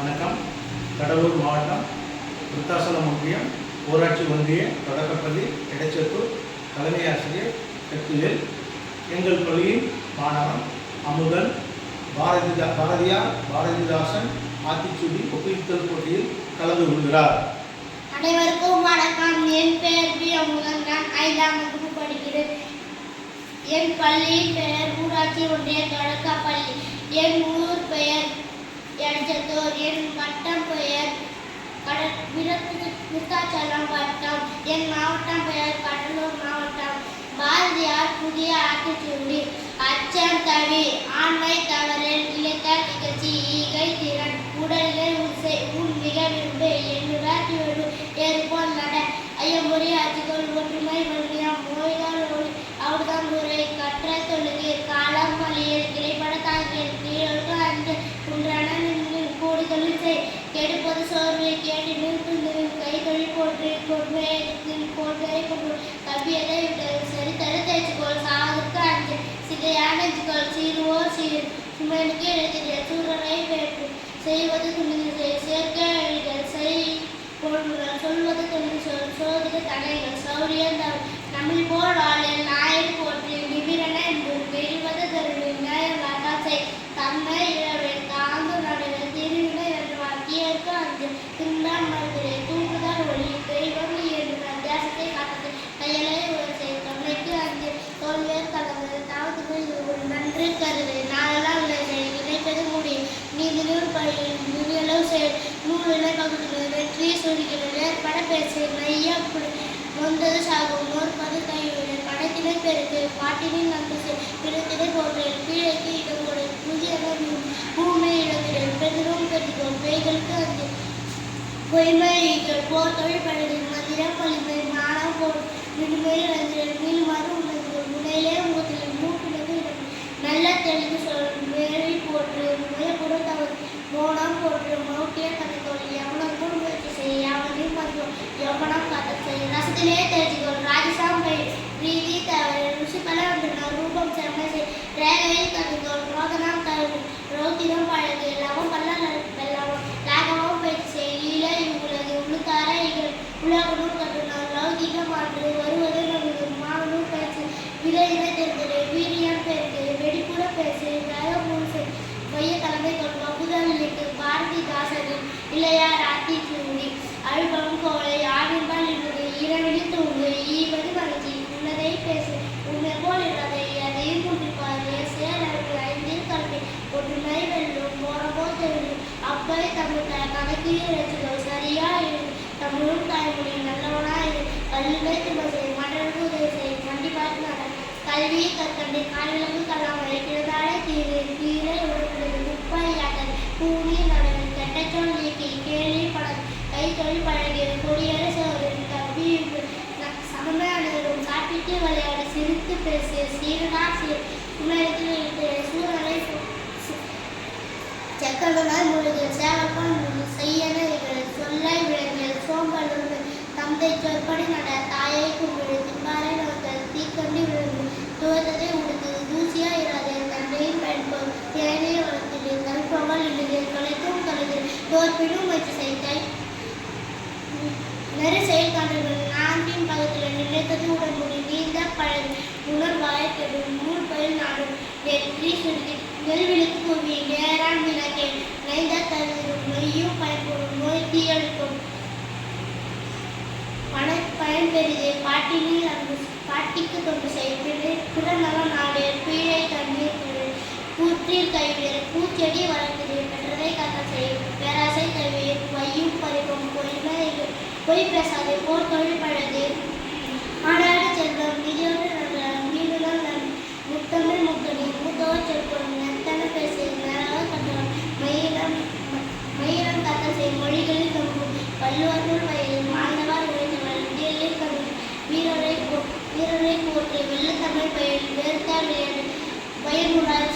வணக்கம். கடலூர் மாவட்டம் விருத்தாசலம் ஒன்றியம் ஊராட்சி ஒன்றிய தொடக்கப்பள்ளி இடைச்சத்தூர் தலைமை ஆசிரியர் கட்டுவேல். எங்கள் பள்ளியின் மாணவன் அமுதன் பாரதிதாசன் ஆத்திச்சூடி ஒப்பித்தல் போட்டியில் கலந்து கொள்கிறார். அனைவருக்கும் வணக்கம். என் பெயர் பி. அமுதன். நான் 5ஆம் வகுப்பு படிக்கிறேன். என் பள்ளியின் பெயர் ஊராட்சி ஒன்றிய தொடக்கப்பள்ளி. என் ஊர் பெயர் எடச்சத்தூர். என் வட்டம் பெயர் விருத்தாச்சலம் வட்டம். என் மாவட்டம் பெயர் கடலூர் மாவட்டம். பாரதியார் புதிய ஆத்திச்சூடி. அச்சம் தவி, ஆண்மை தவறல், இழைத்தல் நிகழ்ச்சி, ஈகை திறன், உடல்நிலை உன் மிக விரும்பு, எண்ணுவர் திரு ஏற்போல் நட, ஐயம்பொறி அச்சுகள், ஒற்றுமை வலியம், நோய்கள் ஒளி, அவர்தான் முறை, கற்ற தொழுகை, காலம் வழியில், கிடைப்பட தாங்கியல், கீழொழுக்கு அஞ்சு, குன்றான கூடி தொழில் செய், கெடுப்பது சோர்வு, கேட்டு நிறுத்து, கை தொழில் போட்டு, கொடுமையை போட்டதை கொண்டு, கவ்வியதை விட்டது, சரித்தர தேய்ச்சிக்கோள், சாவுக்கு அஞ்சு, சிதையான நெஞ்சுகள், சீருவோர் சீர், சுமனுக்கு எழுதிகள், சூரனை பேட்டு, செய்வது துணிகள், சேர்க்க எழுதிகள், செய் பொருள்கள், சொல்வது துணி சொல், சோதிட தடைகள், சௌரியந்தம், தமிழ் போல் ஆளில் நாயர் போற்றி, நிபிரன என்பது பெறுவது தருவி, நியாயம் வாட்டாசை, தன்மை இழவில், தாங்கு நடுவில், திருவினை என்று வாக்கியற்கு அஞ்சு, திண்டான் மறுதிரை, தூங்குதல் ஒளி, தெய்வம் என்று அத்தியாசத்தை காட்டது, கையலை உயர்ச்சை, தொன்னைக்கு அஞ்சு, தோல்வியர் கலந்து, தாவத்துக்கு நன்று கருது, நாளெல்லாம் நினைப்பது முடியும், நீதி நூல் பழியில், நுழைவு செய், நூலினை பகுதியில், வெற்றி சுருக்கிறது, ஏற்பட பேசு, நையப்படு, நொந்தது சாகும், நோற்பது கைவிடு, படத்தினை பெருக்கு, பாட்டினை நன்று செய், பிறத்தினை போன்றேன், கீழைக்கு இடங்கொடு, புதியன பூமை இடத்தில், பெரிதும் பெரிதும், பேய்களுக்கு அஞ்சு, பொய்மைகள், போர் தொழில் பழகு, மந்திரம் வலிமை, மானம் போர், விடுமை இழந்திரல், மீள்மாறு உணர்வுகள், முனையிலே ஊதில், மூப்பினது இடம், நல்ல தெளிவு சொல், மேலி போற்று, முயப்புடன் தவறு, மோனம் போற்று, மௌட்டிய கதைகொள், எவனுக்கும் முயற்சி செய், யாவனையும் மருத்துவம், யோகனம் காத்தல் செய், ரசத்திலே தெரிஞ்சுக்கொள், ராஜசாம் கை, பிரீதி தவறு, ருசி பல ஒன்றினார், ரூபம் செம்மை செய், ரேகையில் கதைகொள், ரோதனம் தவறு, ரோத்திரம் பழகு, லவம் பல்ல வெள்ளவம், லாகவம் பயிற்சி செய், லீலை உலகு, உளுக்கார இகழ், உலகனூர் கட்டுனார், லௌகிகம் ஆண்டு, வருவது நமது மாவனூர் பயிற்சி, விலையினை தெரிந்தது, வீரியம் பெருக்கு, வெடிப்புற பேசு, வேகமூல் செய், மைய தலைமை கொள், வகுதலுக்கு, பாரதிதாசனின் இளையார் ஆத்திச்சூடி, அழுபம் கோலை, ஆவின்பால் இருந்தது, இரவினில் தூங்கு, ஈவது மகிழ்ச்சி, உள்ளதை பேசு, உண்மை போல் இருந்ததை, அதையும் முன்னிப்பாரு, சேரர்கள், ஐந்தில் கல்வி, ஒற்றுமை வெல்லும், போனபோ தெரியும், அப்பை தமிழ் கணக்கில் இறைச்சிகள், சரியா இரு, தமிழும் தாய்மொழி, நல்லவனாய் கல்வியை திமசை, மற்றவர்களுக்கு உதவி செய், கண்டிப்பாக நட, கல்வியை கற்கண்டு, கால்விளக்கு கல்லாமலை, கிழதாழை தீரு, கீழே உடற்படுது, முப்பாயாட்டது, கூணி நடவு, கெட்டச்சொல் நீக்கி, கேள்வி படம், கை தொழில் பழகியது, கொடியரை சோறு, கவ்வி சமமையானவரும், காப்பிட்டு விளையாடு, சிரித்து பேசு, சீரனா சீர், சுமரத்தில் இழுத்து, சூழலை செக்கவனாய் முழுது, சேவப்பால் செய்யன சொல்லை விளங்கியல், சோம்பல் தந்தை சொற்படி நட, தாயை கும்பிடு, திம்பாரை நோக்கல், தீக்கண்டி விழுந்து, துவத்ததை உடுத்து, தூசியா இராது, தந்தையின் பயன்போல், தேனை வளர்த்திடு, கல்பவல் இழுது, தொலைத்தும் கழுது, தோற்பிடும் முயற்சி செய்கை, நெரு செயல் காண்டர்கள், நான்கின் பக்கத்தில் நினைத்தது உடன்புடி, நீந்த பழகு, உணர்வாய் கெடும், நூல் பயில் நாடும், வெற்றி சுருக்கி, நெல்விழுக்கு கூவி, நேரான் விளக்கே, நைந்த தருவதும், நொய்யும் பயன்படும், நோய் தீயழுக்கும், பயன் பெரிதே, பாட்டினில் அன்பு, பாட்டிக்கு தொண்டு செய், பிறநல நாடு, பீழை தண்ணீர் கொடு, கூற்றில் கைவிடு, பூச்செடி வளர்த்தது, பெற்றதை காத்தல் செய், பேராசை தழுவி, வையும் பறிவும், பொய் பேசாது, போர் தொழில் பழகு, ஆடாடு செல்வம், நிதியோடு நன்றார், மீனுடன் நன், முத்தமிழ் முக்கணி, மூத்தோர் சொற்கொள், நெத்தன பேசு, நேராக கட்டலாம், மயிலம் காத்தல் செய், மொழிகளில் தொங்கும், வள்ளுவர்கள் வயலில், மாணவர் உழைத்தவர், விடியலில் கவிழ், வீரரை போற்று, வெள்ளத்தமிழ் பயில், வேர்த்தால் விளையாடு, வயமுறால்